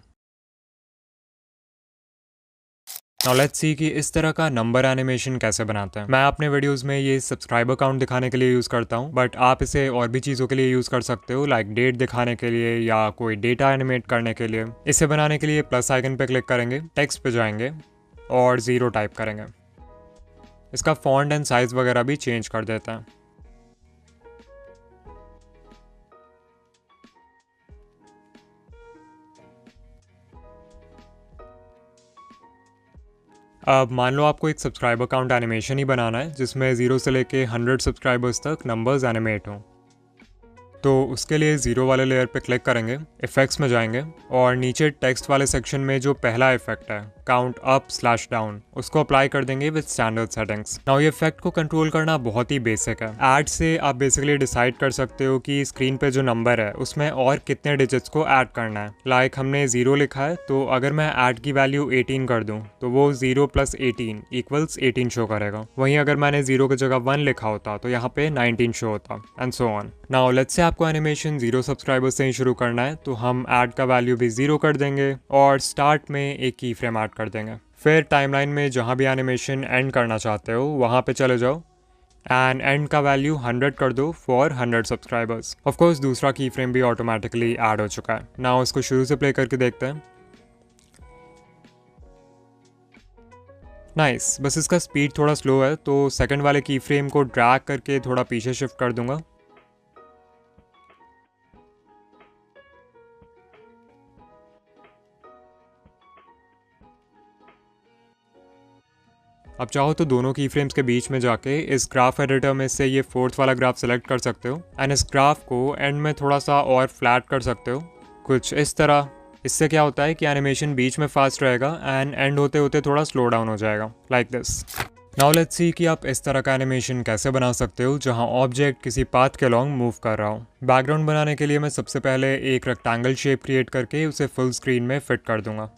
नाउ लेट्स सी कि इस तरह का नंबर एनिमेशन कैसे बनाते हैं। मैं अपने वीडियोस में ये सब्सक्राइबर काउंट दिखाने के लिए यूज़ करता हूँ, बट आप इसे और भी चीज़ों के लिए यूज़ कर सकते हो, लाइक डेट दिखाने के लिए या कोई डेटा एनिमेट करने के लिए। इसे बनाने के लिए प्लस आइकन पे क्लिक करेंगे, टेक्स्ट पे जाएंगे और 0 टाइप करेंगे। इसका फॉन्ट एंड साइज वगैरह भी चेंज कर देता है। अब मान लो आपको एक सब्सक्राइबर काउंट एनिमेशन ही बनाना है जिसमें 0 से लेके 100 सब्सक्राइबर्स तक नंबर्स एनिमेट हों। तो उसके लिए 0 वाले लेयर पे क्लिक करेंगे, इफेक्ट्स में जाएंगे और नीचे टेक्स्ट वाले सेक्शन में जो पहला इफेक्ट है काउंट अप स्लैश डाउन, उसको अप्लाई कर देंगे विद स्टैंडर्ड सेटिंग्स। नाउ ये इफेक्ट को कंट्रोल करना बहुत ही बेसिक है। ऐड से आप बेसिकली डिसाइड कर सकते हो कि स्क्रीन पे जो नंबर है उसमें और कितने डिजिट्स को ऐड करना है। लाइक हमने 0 लिखा है, तो अगर मैं ऐड की वैल्यू 18 कर दूं तो वो 0 + 18 = 18 शो करेगा। वहीं अगर मैंने 0 की जगह 1 लिखा होता तो यहाँ पे 19 शो होता, and so on. Now let's say आपको एनिमेशन 0 सब्सक्राइबर्स से ही शुरू करना है, तो हम ऐड का वैल्यू भी 0 कर देंगे और स्टार्ट में एक की फ्रेम ऐड कर देंगे। फिर टाइमलाइन में जहाँ भी एनिमेशन एंड करना चाहते हो वहाँ पे चले जाओ एंड एंड का वैल्यू 100 कर दो फॉर 100 सब्सक्राइबर्स। ऑफ कोर्स दूसरा की फ्रेम भी ऑटोमेटिकली ऐड हो चुका है। नाउ इसको शुरू से प्ले करके देखते हैं। नाइस, बस इसका स्पीड थोड़ा स्लो है, तो सेकंड वाले की फ्रेम को ड्रैग करके थोड़ा पीछे शिफ्ट कर दूंगा। अब चाहो तो दोनों की फ्रेम्स के बीच में जाके इस ग्राफ एडिटर में से ये फोर्थ वाला ग्राफ सेलेक्ट कर सकते हो एंड इस ग्राफ को एंड में थोड़ा सा और फ्लैट कर सकते हो, कुछ इस तरह। इससे क्या होता है कि एनिमेशन बीच में फास्ट रहेगा एंड एंड होते होते थोड़ा स्लो डाउन हो जाएगा, like this. Now let's see कि आप इस तरह का एनिमेशन कैसे बना सकते हो जहां ऑब्जेक्ट किसी पाथ के लॉन्ग मूव कर रहा हो। बैकग्राउंड बनाने के लिए मैं सबसे पहले एक रेक्टेंगल शेप क्रिएट करके उसे फुल स्क्रीन में फिट कर दूंगा।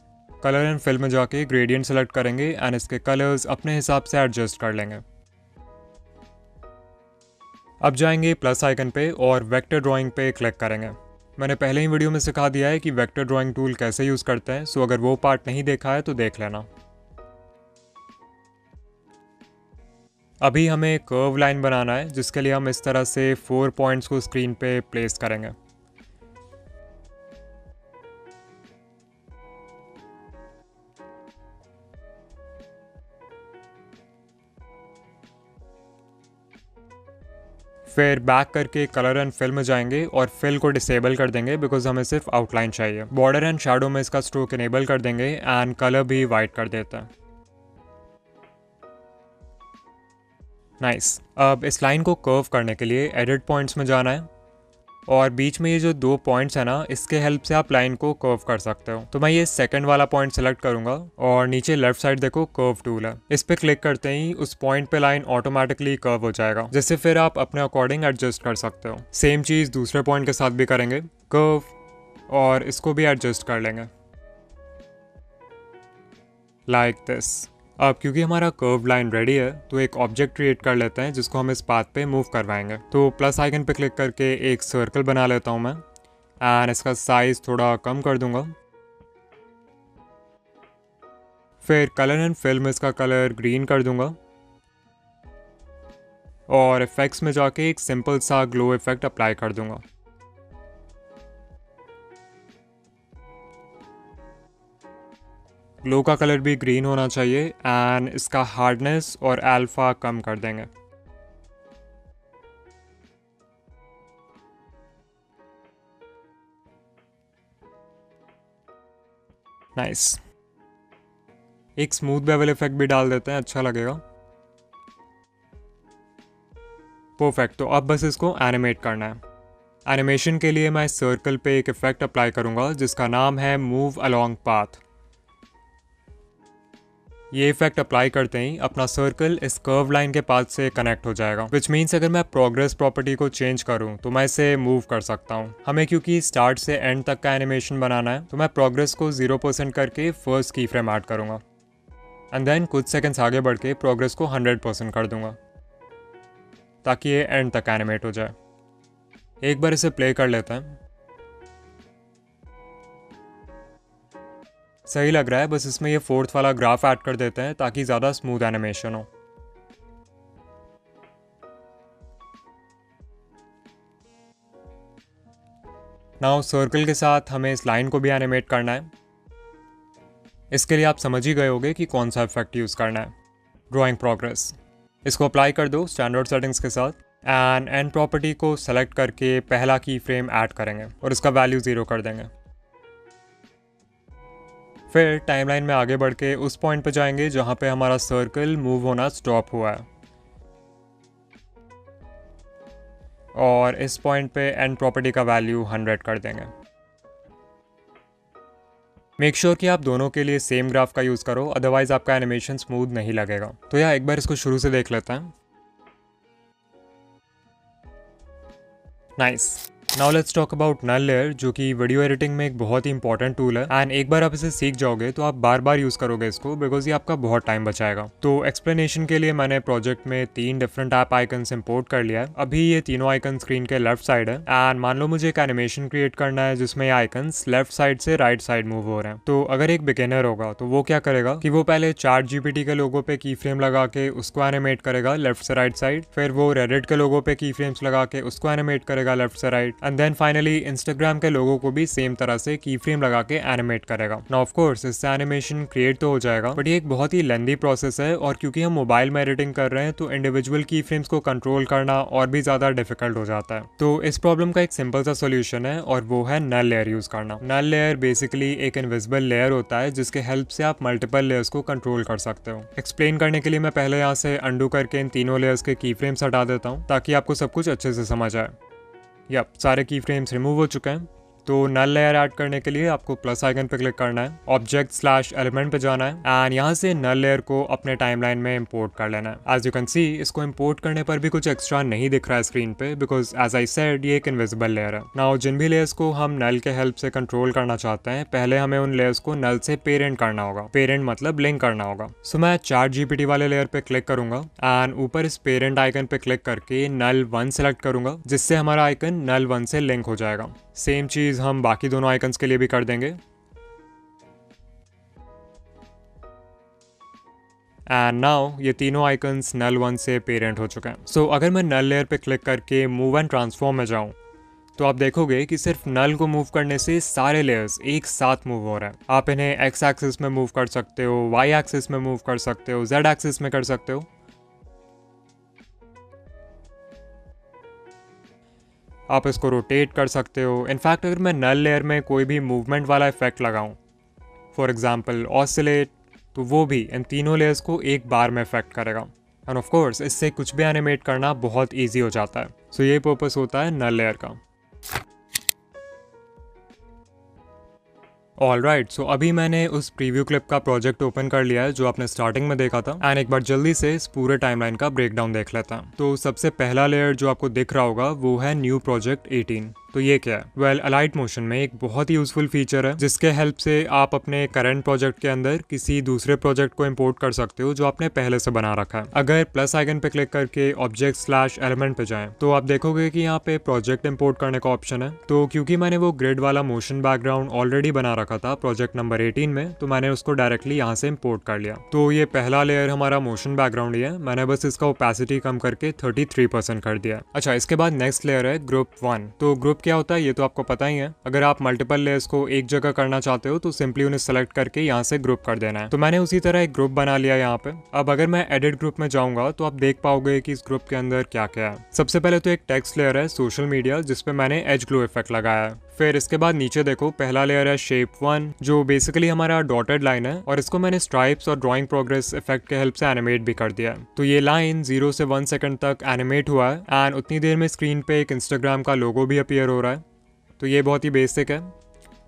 कलर एंड फिल में जाके ग्रेडियंट सेलेक्ट करेंगे एंड इसके कलर्स अपने हिसाब से एडजस्ट कर लेंगे। अब जाएंगे प्लस आइकन पे और वेक्टर ड्राइंग पे क्लिक करेंगे। मैंने पहले ही वीडियो में सिखा दिया है कि वेक्टर ड्राइंग टूल कैसे यूज़ करते हैं, सो अगर वो पार्ट नहीं देखा है तो देख लेना। अभी हमें कर्व लाइन बनाना है जिसके लिए हम इस तरह से 4 पॉइंट्स को स्क्रीन पे प्लेस करेंगे। फिर बैक करके कलर एंड फिल में जाएंगे और फिल को डिसेबल कर देंगे बिकॉज हमें सिर्फ आउटलाइन चाहिए। बॉर्डर एंड शैडो में इसका स्ट्रोक इनेबल कर देंगे एंड कलर भी वाइट कर देते हैं। नाइस। अब इस लाइन को कर्व करने के लिए एडिट पॉइंट्स में जाना है और बीच में ये जो 2 पॉइंट्स है ना, इसके हेल्प से आप लाइन को कर्व कर सकते हो। तो मैं ये सेकंड वाला पॉइंट सेलेक्ट करूंगा और नीचे लेफ्ट साइड देखो कर्व टूल है, इस पे क्लिक करते ही उस पॉइंट पे लाइन ऑटोमेटिकली कर्व हो जाएगा, जिससे फिर आप अपने अकॉर्डिंग एडजस्ट कर सकते हो। सेम चीज दूसरे पॉइंट के साथ भी करेंगे, कर्व, और इसको भी एडजस्ट कर लेंगे लाइक दिस। अब क्योंकि हमारा कर्व लाइन रेडी है तो एक ऑब्जेक्ट क्रिएट कर लेते हैं जिसको हम इस पाथ पे मूव करवाएंगे। तो प्लस आइकन पे क्लिक करके एक सर्कल बना लेता हूँ मैं एंड इसका साइज थोड़ा कम कर दूंगा। फिर कलर एंड फिल में इसका कलर ग्रीन कर दूंगा और इफेक्ट्स में जाके एक सिंपल सा ग्लो इफेक्ट अप्लाई कर दूंगा। ग्लो का कलर भी ग्रीन होना चाहिए एंड इसका हार्डनेस और अल्फा कम कर देंगे। नाइस। एक स्मूथ बेवल इफेक्ट भी डाल देते हैं, अच्छा लगेगा। परफेक्ट। तो अब बस इसको एनिमेट करना है। एनिमेशन के लिए मैं इस सर्कल पे एक इफेक्ट अप्लाई करूंगा जिसका नाम है मूव अलोंग पाथ। ये इफेक्ट अप्लाई करते ही अपना सर्कल इस कर्व लाइन के पाथ से कनेक्ट हो जाएगा, विच मीन्स अगर मैं प्रोग्रेस प्रॉपर्टी को चेंज करूं तो मैं इसे मूव कर सकता हूं। हमें क्योंकि स्टार्ट से एंड तक का एनिमेशन बनाना है तो मैं प्रोग्रेस को 0% करके फर्स्ट की फ्रेम ऐड करूंगा एंड देन कुछ सेकंड्स आगे बढ़ के प्रोग्रेस को 100% कर दूंगा ताकि ये एंड तक एनिमेट हो जाए। एक बार इसे प्ले कर लेते हैं। सही लग रहा है, बस इसमें ये फोर्थ वाला ग्राफ ऐड कर देते हैं ताकि ज़्यादा स्मूथ एनिमेशन हो। नाउ सर्कल के साथ हमें इस लाइन को भी एनिमेट करना है। इसके लिए आप समझ ही गए होंगे कि कौन सा इफेक्ट यूज़ करना है। ड्राइंग प्रोग्रेस, इसको अप्लाई कर दो स्टैंडर्ड सेटिंग्स के साथ एंड एंड प्रॉपर्टी को सेलेक्ट करके पहला की फ्रेम ऐड करेंगे और इसका वैल्यू 0 कर देंगे। फिर टाइमलाइन में आगे बढ़ के उस पॉइंट पे जाएंगे जहाँ पे हमारा सर्कल मूव होना स्टॉप हुआ है और इस पॉइंट पे एंड प्रॉपर्टी का वैल्यू 100 कर देंगे। मेक श्योर कि आप दोनों के लिए सेम ग्राफ का यूज़ करो, अदरवाइज आपका एनिमेशन स्मूथ नहीं लगेगा। तो यार एक बार इसको शुरू से देख लेते हैं। Nice. Now let's talk about null layer, जो कि वीडियो एडिटिंग में एक बहुत ही इंपॉर्टेंट टूल है एंड एक बार आप इसे सीख जाओगे तो आप बार बार यूज करोगे इसको, बिकॉज ये आपका बहुत टाइम बचाएगा। तो एक्सप्लेनेशन के लिए मैंने प्रोजेक्ट में 3 डिफरेंट ऐप आइकन्स इंपोर्ट कर लिया है। अभी ये तीनों आइकन स्क्रीन के लेफ्ट साइड है एंड मान लो मुझे एक एनिमेशन क्रिएट करना है जिसमें ये आइकन्स लेफ्ट साइड से राइट साइड मूव हो रहे हैं। तो अगर एक बिगिनर होगा तो वो क्या करेगा कि वो पहले ChatGPT के लोगो पे की फ्रेम लगा के उसको एनिमेट करेगा लेफ्ट से राइट साइड, फिर वो रेडिट के लोगो पे की फ्रेम्स लगा के उसको एनिमेट करेगा लेफ्ट से right, and then finally Instagram के लोगों को भी सेम तरह से की फ्रेम लगा के एनिमेट करेगा। नाउ ऑफ कोर्स इससे एनिमेशन क्रिएट तो हो जाएगा, बट ये एक बहुत ही लेंदी प्रोसेस है और क्योंकि हम मोबाइल में एडिटिंग कर रहे हैं तो इंडिविजुअल की फ्रेम्स को कंट्रोल करना और भी ज्यादा डिफिकल्ट हो जाता है। तो इस प्रॉब्लम का एक सिंपल सा सोल्यूशन है और वो है नल लेयर यूज करना। नल लेयर बेसिकली एक इनविजिबल लेयर होता है जिसके हेल्प से आप मल्टीपल लेयर्स को कंट्रोल कर सकते हो। एक्सप्लेन करने के लिए मैं पहले यहाँ से अंडू करके इन तीनों लेयर्स के की फ्रेम्स हटा देता हूँ ताकि आपको सब कुछ अच्छे से समझ आए। यप, सारे की फ्रेम्स रिमूव हो चुके हैं। तो नल लेयर ऐड करने के लिए आपको प्लस आइकन पे क्लिक करना है, ऑब्जेक्ट/एलिमेंट पे जाना है एंड यहाँ से नल लेयर को अपने टाइमलाइन में इंपोर्ट कर लेना है। एज यू कैन सी इसको इंपोर्ट करने पर भी कुछ एक्स्ट्रा नहीं दिख रहा है स्क्रीन पे, बिकॉज एज आई सेड ये एक इनविजिबल लेयर है। नाउ जिन भी लेयर्स को हम नल के हेल्प से कंट्रोल करना चाहते हैं, पहले हमें उन लेयर्स को नल से पेरेंट करना होगा। पेरेंट मतलब लिंक करना होगा। सो मैं ChatGPT वाले लेयर पे क्लिक करूंगा एंड ऊपर इस पेरेंट आइकन पे क्लिक करके नल 1 सेलेक्ट करूंगा, जिससे हमारा आइकन नल 1 से लिंक हो जाएगा। सेम चीज हम बाकी दोनों आइकन्स के लिए भी कर देंगे एंड नाउ ये तीनों आइकन्स नल 1 से पेरेंट हो चुके हैं। सो अगर मैं नल लेयर पे क्लिक करके मूव एंड ट्रांसफॉर्म में जाऊं तो आप देखोगे कि सिर्फ नल को मूव करने से सारे लेयर्स एक साथ मूव हो रहे हैं। आप इन्हें एक्स एक्सिस में मूव कर सकते हो, वाई एक्सिस में मूव कर सकते हो, जेड एक्सिस में कर सकते हो। आप इसको रोटेट कर सकते हो। इनफैक्ट अगर मैं नल लेयर में कोई भी मूवमेंट वाला इफेक्ट लगाऊं, फॉर एग्जांपल ऑसिलेट, तो वो भी इन तीनों लेयर्स को एक बार में इफेक्ट करेगा एंड ऑफ कोर्स इससे कुछ भी एनिमेट करना बहुत ईजी हो जाता है। सो ये पर्पस होता है नल लेयर का। ऑलराइट, सो अभी मैंने उस प्रीव्यू क्लिप का प्रोजेक्ट ओपन कर लिया है जो आपने स्टार्टिंग में देखा था एंड एक बार जल्दी से इस पूरे टाइमलाइन का ब्रेकडाउन देख लेता हैं। तो सबसे पहला लेयर जो आपको दिख रहा होगा वो है न्यू प्रोजेक्ट 18। तो ये क्या है? वेल, अलाइट मोशन में एक बहुत ही यूजफुल फीचर है जिसके हेल्प से आप अपने करंट प्रोजेक्ट के अंदर किसी दूसरे प्रोजेक्ट को इंपोर्ट कर सकते हो जो आपने पहले से बना रखा है। अगर प्लस आइकन पे क्लिक करके ऑब्जेक्ट/एलिमेंट पे जाएं तो आप देखोगे कि यहाँ पे प्रोजेक्ट इंपोर्ट करने का ऑप्शन है। तो क्योंकि मैंने वो ग्रिड वाला मोशन बैकग्राउंड ऑलरेडी बना रखा था प्रोजेक्ट नंबर 18 में, तो मैंने उसको डायरेक्टली यहाँ से इंपोर्ट कर लिया। तो ये पहला लेयर हमारा मोशन बैकग्राउंड ही है। मैंने बस इसका ओपेसिटी कम करके 33% कर दिया। अच्छा, इसके बाद नेक्स्ट लेयर है ग्रुप 1। तो ग्रुप क्या होता है ये तो आपको पता ही है। अगर आप मल्टीपल लेयर्स को एक जगह करना चाहते हो तो सिंपली उन्हें सेलेक्ट करके यहाँ से ग्रुप कर देना है। तो मैंने उसी तरह एक ग्रुप बना लिया यहाँ पे। अब अगर मैं एडिट ग्रुप में जाऊंगा तो आप देख पाओगे कि इस ग्रुप के अंदर क्या क्या है। सबसे पहले तो एक टेक्स्ट लेयर है सोशल मीडिया, जिसपे मैंने एज ग्लो इफेक्ट लगाया है। फिर इसके बाद नीचे देखो पहला लेयर है शेप 1, जो बेसिकली हमारा डॉटेड लाइन है और इसको मैंने स्ट्राइप्स और ड्राइंग प्रोग्रेस इफेक्ट के हेल्प से एनिमेट भी कर दिया है। तो ये लाइन 0 से 1 सेकंड तक एनिमेट हुआ है एंड उतनी देर में स्क्रीन पे एक इंस्टाग्राम का लोगो भी अपीयर हो रहा है। तो ये बहुत ही बेसिक है,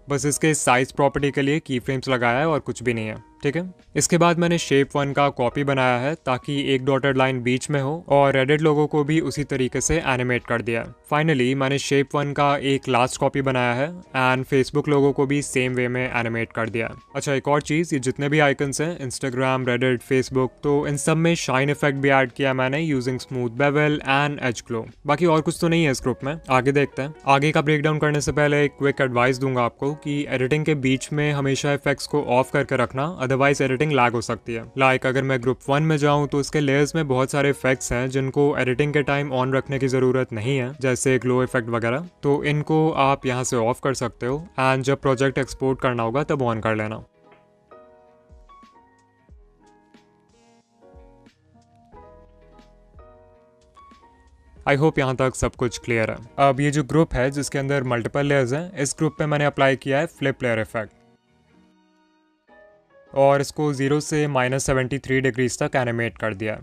बस इसके साइज प्रॉपर्टी के लिए की फ्रेम्स लगाया है और कुछ भी नहीं है। ठीक है। इसके बाद मैंने शेप 1 का कॉपी बनाया है ताकि एक डॉटेड लाइन बीच में हो और रेडिट लोगो को भी उसी तरीके से एनिमेट कर दिया है। फाइनली मैंने शेप 1 का एक लास्ट कॉपी बनाया है एंड फेसबुक लोगो को भी सेम वे में एनिमेट कर दिया। अच्छा, एक और चीज़, ये जितने भी आइकन्स हैं इंस्टाग्राम, रेडिट, फेसबुक, तो इन सब में शाइन इफेक्ट भी ऐड किया मैंने using smooth bevel and edge glow. बाकी और कुछ तो नहीं है इस ग्रुप में, आगे देखते हैं। आगे का ब्रेकडाउन करने से पहले एक क्विक एडवाइस दूंगा आपको कि एडिटिंग के बीच में हमेशा इफेक्ट्स को ऑफ करके रखना, अदरवाइज एडिटिंग लैग हो सकती है। लाइक अगर मैं ग्रुप 1 में जाऊं तो इसके लेयर्स में बहुत सारे इफेक्ट्स हैं जिनको एडिटिंग के टाइम ऑन रखने की जरूरत नहीं है, जैसे ग्लो इफेक्ट वगैरह, तो इनको आप यहाँ से ऑफ कर सकते हो एंड जब प्रोजेक्ट एक्सपोर्ट करना होगा तब ऑन कर लेना। आई होप यहाँ तक सब कुछ क्लियर है। अब ये जो ग्रुप है जिसके अंदर मल्टीपल लेयर्स हैं, इस ग्रुप पे मैंने अप्लाई किया है फ्लिप लेयर इफेक्ट और इसको 0 से -73 डिग्रीज तक एनिमेट कर दिया।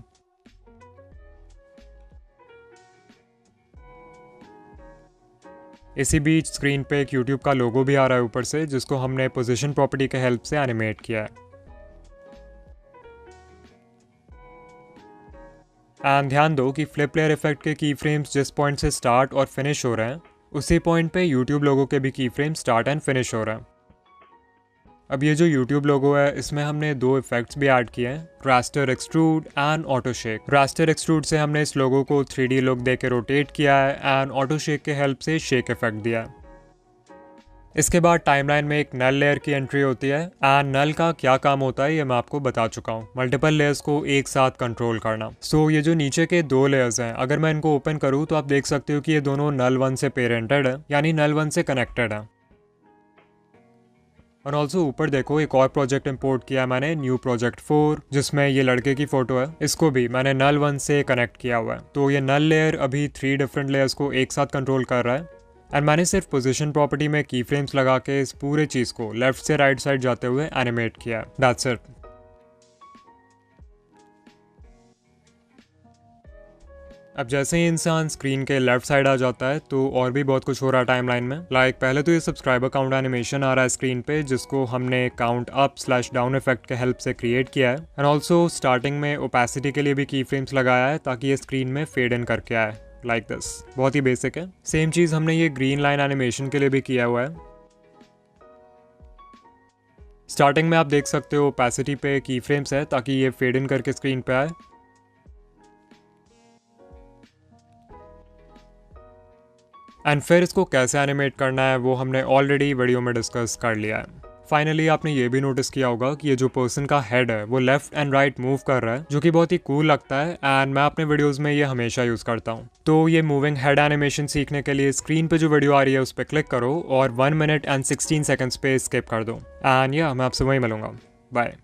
इसी बीच स्क्रीन पे एक यूट्यूब का लोगो भी आ रहा है ऊपर से, जिसको हमने पोजीशन प्रॉपर्टी के हेल्प से एनिमेट किया है। एंड ध्यान दो कि फ्लिप लेयर इफेक्ट के की फ्रेम्स जिस पॉइंट से स्टार्ट और फिनिश हो रहे हैं उसी पॉइंट पे यूट्यूब लोगो के भी की फ्रेम स्टार्ट एंड फिनिश हो रहे हैं। अब ये जो यूट्यूब लोगो है इसमें हमने दो इफेक्ट्स भी ऐड किए हैं, raster extrude and auto shake. Raster extrude से हमने इस लोगो को 3D लुक देके रोटेट किया है एंड ऑटो शेक के हेल्प से शेक इफेक्ट दिया है। इसके बाद टाइमलाइन में एक नल लेयर की एंट्री होती है एंड नल का क्या काम होता है ये मैं आपको बता चुका हूँ, मल्टीपल लेयर्स को एक साथ कंट्रोल करना। सो ये जो नीचे के दो लेयर्स हैं, अगर मैं इनको ओपन करूँ तो आप देख सकते हो कि ये दोनों नल 1 से पेरेंटेड है, यानी नल 1 से कनेक्टेड है। और ऑल्सो ऊपर देखो एक और प्रोजेक्ट इंपोर्ट किया मैंने, न्यू प्रोजेक्ट 4, जिसमें ये लड़के की फोटो है, इसको भी मैंने नल 1 से कनेक्ट किया हुआ है। तो ये नल लेयर अभी 3 डिफरेंट लेयर्स को एक साथ कंट्रोल कर रहा है एंड मैंने सिर्फ पोजीशन प्रॉपर्टी में की फ्रेम्स लगा के इस पूरे चीज़ को लेफ्ट से राइट साइड जाते हुए एनिमेट किया। That's it. अब जैसे ही इंसान स्क्रीन के लेफ्ट साइड आ जाता है तो और भी बहुत कुछ हो रहा है टाइमलाइन में। लाइक पहले तो ये सब्सक्राइबर काउंट एनिमेशन आ रहा है स्क्रीन पे, जिसको हमने काउंट अप/डाउन इफेक्ट के हेल्प से क्रिएट किया है एंड ऑल्सो स्टार्टिंग में ओपेसिटी के लिए भी की फ्रेम्स लगाया है ताकि ये स्क्रीन में फेड इन करके आए, लाइक दिस। बहुत ही बेसिक है। सेम चीज़ हमने ये ग्रीन लाइन एनिमेशन के लिए भी किया हुआ है। स्टार्टिंग में आप देख सकते हो ओपेसिटी पे की फ्रेम्स है ताकि ये फेड इन करके स्क्रीन पे आए। एंड फिर इसको कैसे एनिमेट करना है वो हमने ऑलरेडी वीडियो में डिस्कस कर लिया है। फाइनली आपने ये भी नोटिस किया होगा कि ये जो पर्सन का हेड है वो लेफ्ट एंड राइट मूव कर रहा है, जो कि बहुत ही कूल लगता है एंड मैं अपने वीडियोस में ये हमेशा यूज करता हूँ। तो ये मूविंग हेड एनिमेशन सीखने के लिए स्क्रीन पे जो वीडियो आ रही है उस पर क्लिक करो और 1 मिनट एंड 16 सेकंड्स पे स्किप कर दो एंड या मैं आपसे वहीं मिलूंगा। बाय।